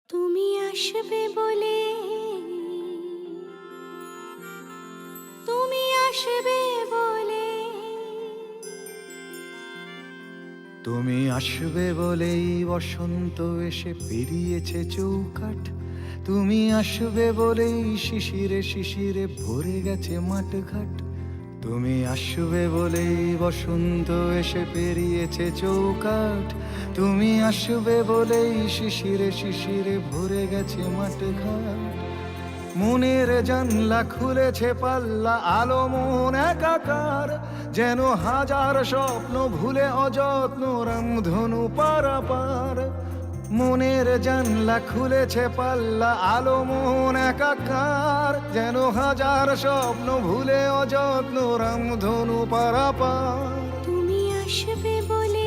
তুমি আসবে বলে, তুমি আসবে বলে, তুমি আসবে বলেই বসন্ত এসে পেরিয়েছে চৌকাঠ। তুমি আসবে বলেই শিশিরে শিশিরে ভরে গেছে মাঠঘাট। তুমি আসবে বলেই বসন্ত এসে পেরিয়েছে চৌকাঠ। তুমি আসবে বলেই শিশিরে শিশিরে ভরে গেছে মাঠঘাট। মনের জানলা খুলেছে পাল্লা, আলো মন একাকার, যেন হাজার স্বপ্ন ভুলে অযত্ন রামধনু পারাপার। মনের জানলা খুলেছে পাল্লা, আলো মন একাকার, যেন হাজার স্বপ্ন ভুলে অযত্ন রামধনু পারাপার। তুমি আসবে বলে।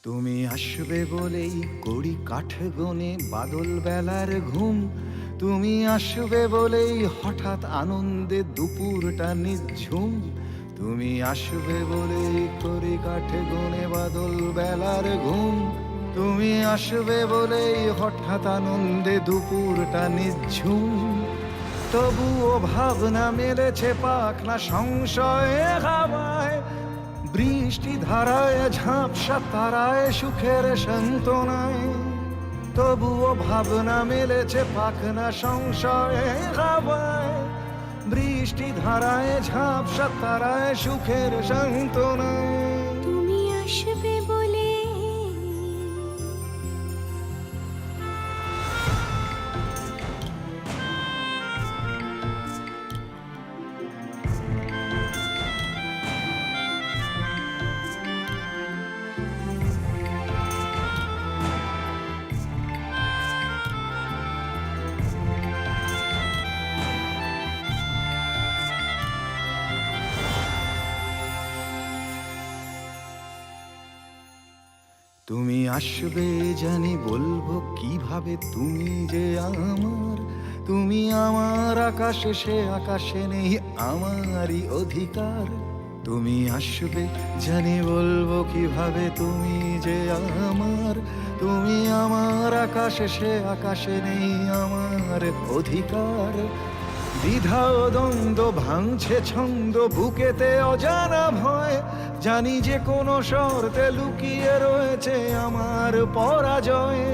তুমি আসবে বলেই কড়ি কাঠ গনে বাদল বেলার ঘুম। তুমি আসবে বলেই হঠাৎ আনন্দে দুপুরটা নিঝুম। তুমি আসবে বলেই কড়ি কাঠ গনে বাদল বেলার ঘুম। তুমি আসবে বলেই হঠাৎ আনন্দে দুপুরটা নিঝুম। তবুও ভাবনা মেলেছে পাখনা সংশয়ে হাওয়ায়, বৃষ্টি ধারায় ঝাঁপসা তারায় সুখের সান্ত্বনায়। তবুও ভাবনা মেলেছে পাখনা সংশয়ে হাওয়ায়, বৃষ্টি ধারায় ঝাঁপসা তারায় সুখের সান্ত্বনায়। তুমি আসবে বলে। তুমি আসবে জানি, বলবো কিভাবে তুমি যে আমার। তুমি আমার আকাশে, সে আকাশে নেই আমারই অধিকার। তুমি আসবে জানি, বলবো কিভাবে তুমি যে আমার। তুমি আমার আকাশে, সে আকাশে নেই আমার অধিকার। দ্বিধা ও দ্বন্দ্ব ভাঙছে ছন্দ বুকেতে অজানা ভয়, জানি যে কোনো শর্তে লুকিয়ে রয়েছে আমার পরাজয়।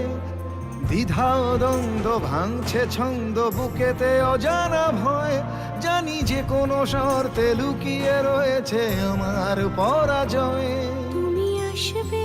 দ্বিধা ও দ্বন্দ্ব ভাঙছে ছন্দ বুকেতে অজানা ভয়, জানি যে কোনো শর্তে লুকিয়ে রয়েছে আমার পরাজয়। তুমি আসবে